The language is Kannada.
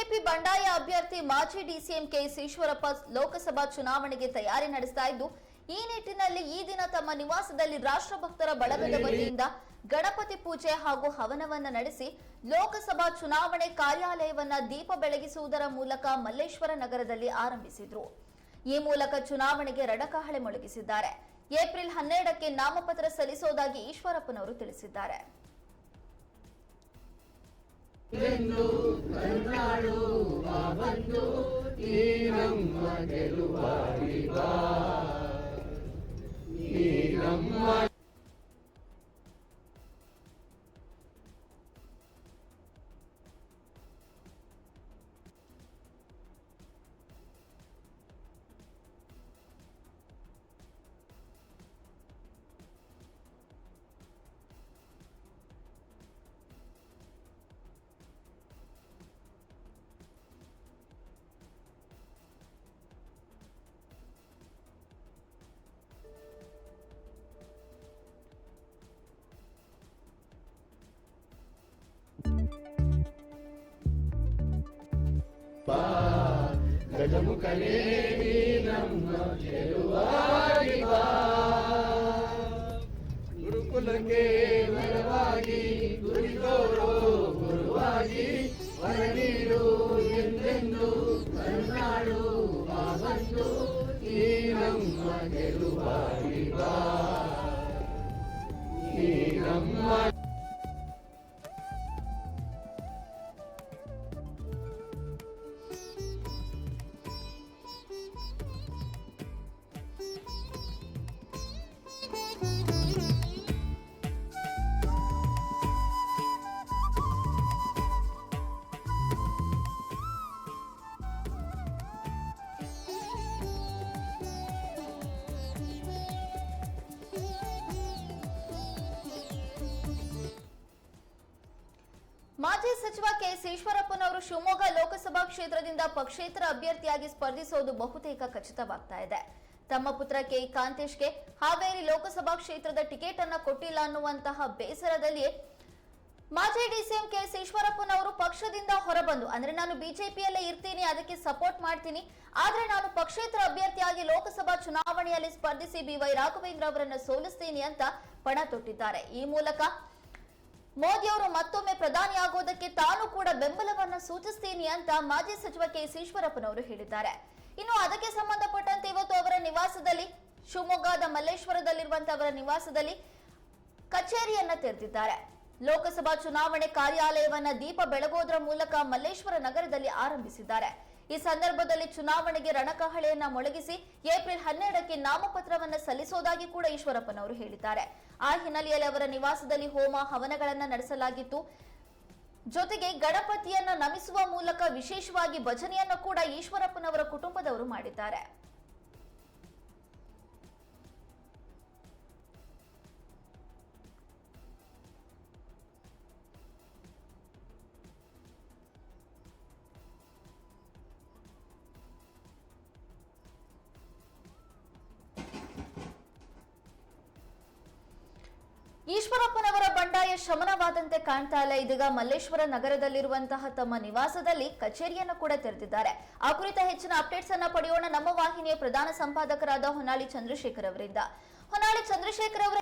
ಬಿಜೆಪಿ ಬಂಡಾಯ ಅಭ್ಯರ್ಥಿ ಮಾಜಿ ಡಿಸಿಎಂ ಕೆಎಸ್ ಈಶ್ವರಪ್ಪ ಲೋಕಸಭಾ ಚುನಾವಣೆಗೆ ತಯಾರಿ ನಡೆಸ್ತಾ ಇದ್ದು, ಈ ನಿಟ್ಟಿನಲ್ಲಿ ಈ ದಿನ ತಮ್ಮ ನಿವಾಸದಲ್ಲಿ ರಾಷ್ಟ್ರಭಕ್ತರ ಬಳಗದ ವತಿಯಿಂದ ಗಣಪತಿ ಪೂಜೆ ಹಾಗೂ ಹವನವನ್ನ ನಡೆಸಿ ಲೋಕಸಭಾ ಚುನಾವಣೆ ಕಾರ್ಯಾಲಯವನ್ನ ದೀಪ ಬೆಳಗಿಸುವುದರ ಮೂಲಕ ಮಲ್ಲೇಶ್ವರ ನಗರದಲ್ಲಿ ಆರಂಭಿಸಿದ್ರು. ಈ ಮೂಲಕ ಚುನಾವಣೆಗೆ ರಣಕಹಳೆ ಮೊಳಗಿಸಿದ್ದಾರೆ. ಏಪ್ರಿಲ್ 12ಕ್ಕೆ ನಾಮಪತ್ರ ಸಲ್ಲಿಸುವುದಾಗಿ ಈಶ್ವರಪ್ಪನವರು ತಿಳಿಸಿದ್ದಾರೆ. ಗಜಮುಖನೇ ನಮ್ಮ ಗೆಲುವಾಗಿ ಬಾ, ಗುರುಕುಲಕ್ಕೆ ವರವಾಗಿ ಗುರಿತೋರೋ ಗುರುವಾಗಿ ವರ ನೀಡು ಎಂದೆಂದು ಕರುನಾಡು ಬಾ ಬಂದು ಈ ನಮ್ಮ ಗೆಲುವಾಗಿ ಬಾ, ಈ ನಮ್ಮ ಮಾಜಿ ಸಚಿವ ಕೆಎಸ್ ಈಶ್ವರಪ್ಪನವರು ಶಿವಮೊಗ್ಗ ಲೋಕಸಭಾ ಕ್ಷೇತ್ರದಿಂದ ಪಕ್ಷೇತರ ಅಭ್ಯರ್ಥಿಯಾಗಿ ಸ್ಪರ್ಧಿಸುವುದು ಬಹುತೇಕ ಖಚಿತವಾಗ್ತಾ ಇದೆ. ತಮ್ಮ ಪುತ್ರ ಕೆ ಕಾಂತೇಶ್ಗೆ ಹಾವೇರಿ ಲೋಕಸಭಾ ಕ್ಷೇತ್ರದ ಟಿಕೆಟ್ ಅನ್ನ ಕೊಟ್ಟಿಲ್ಲ ಅನ್ನುವಂತಹ ಬೇಸರದಲ್ಲಿಯೇ ಮಾಜಿ ಡಿಸಿಎಂ ಕೆಎಸ್ ಈಶ್ವರಪ್ಪನವರು ಪಕ್ಷದಿಂದ ಹೊರಬಂದು, ಅಂದ್ರೆ ನಾನು ಬಿಜೆಪಿಯಲ್ಲೇ ಇರ್ತೀನಿ, ಅದಕ್ಕೆ ಸಪೋರ್ಟ್ ಮಾಡ್ತೀನಿ, ಆದ್ರೆ ನಾನು ಪಕ್ಷೇತರ ಅಭ್ಯರ್ಥಿಯಾಗಿ ಲೋಕಸಭಾ ಚುನಾವಣೆಯಲ್ಲಿ ಸ್ಪರ್ಧಿಸಿ ಬಿವೈ ರಾಘವೇಂದ್ರ ಅವರನ್ನು ಸೋಲಿಸ್ತೀನಿ ಅಂತ ಪಣ ತೊಟ್ಟಿದ್ದಾರೆ. ಈ ಮೂಲಕ ಮೋದಿ ಅವರು ಮತ್ತೊಮ್ಮೆ ಪ್ರಧಾನಿಯಾಗುವುದಕ್ಕೆ ತಾನು ಕೂಡ ಬೆಂಬಲವನ್ನ ಸೂಚಿಸ್ತೀನಿ ಅಂತ ಮಾಜಿ ಸಚಿವ ಕೆಎಸ್ ಈಶ್ವರಪ್ಪನವರು ಹೇಳಿದ್ದಾರೆ. ಇನ್ನು ಅದಕ್ಕೆ ಸಂಬಂಧಪಟ್ಟಂತೆ ಇವತ್ತು ಅವರ ನಿವಾಸದಲ್ಲಿ, ಶಿವಮೊಗ್ಗದ ಮಲ್ಲೇಶ್ವರದಲ್ಲಿರುವಂತಹ ಅವರ ನಿವಾಸದಲ್ಲಿ ಕಚೇರಿಯನ್ನ ತೆರೆದಿದ್ದಾರೆ. ಲೋಕಸಭಾ ಚುನಾವಣೆ ಕಾರ್ಯಾಲಯವನ್ನ ದೀಪ ಬೆಳಗೋದ್ರ ಮೂಲಕ ಮಲ್ಲೇಶ್ವರ ನಗರದಲ್ಲಿ ಆರಂಭಿಸಿದ್ದಾರೆ. ಈ ಸಂದರ್ಭದಲ್ಲಿ ಚುನಾವಣೆಗೆ ರಣಕಹಳೆಯನ್ನ ಮೊಳಗಿಸಿ ಏಪ್ರಿಲ್ 12ಕ್ಕೆ ನಾಮಪತ್ರವನ್ನ ಸಲ್ಲಿಸುವುದಾಗಿ ಕೂಡ ಈಶ್ವರಪ್ಪನವರು ಹೇಳಿದ್ದಾರೆ. ಆ ಹಿನ್ನೆಲೆಯಲ್ಲಿ ಅವರ ನಿವಾಸದಲ್ಲಿ ಹೋಮ ಹವನಗಳನ್ನ ನಡೆಸಲಾಗಿತ್ತು. ಜೊತೆಗೆ ಗಣಪತಿಯನ್ನ ನಮಿಸುವ ಮೂಲಕ ವಿಶೇಷವಾಗಿ ಭಜನೆಯನ್ನು ಕೂಡ ಈಶ್ವರಪ್ಪನವರ ಕುಟುಂಬದವರು ಮಾಡಿದ್ದಾರೆ. ಈಶ್ವರಪ್ಪನವರ ಬಂಡಾಯ ಶಮನವಾದಂತೆ ಕಾಣ್ತಾ ಇಲ್ಲ. ಇದೀಗ ಮಲ್ಲೇಶ್ವರ ನಗರದಲ್ಲಿರುವಂತಹ ತಮ್ಮ ನಿವಾಸದಲ್ಲಿ ಕಚೇರಿಯನ್ನು ಕೂಡ ತೆರೆದಿದ್ದಾರೆ. ಆ ಕುರಿತ ಹೆಚ್ಚಿನ ಅಪ್ಡೇಟ್ಸ್ ಅನ್ನ ಪಡೆಯೋಣ ನಮ್ಮ ವಾಹಿನಿಯ ಪ್ರಧಾನ ಸಂಪಾದಕರಾದ ಹೊನ್ನಾಳಿ ಚಂದ್ರಶೇಖರ್ ಅವರಿಂದ. ಹೊನ್ನಾಳಿ ಚಂದ್ರಶೇಖರ್ ಅವರ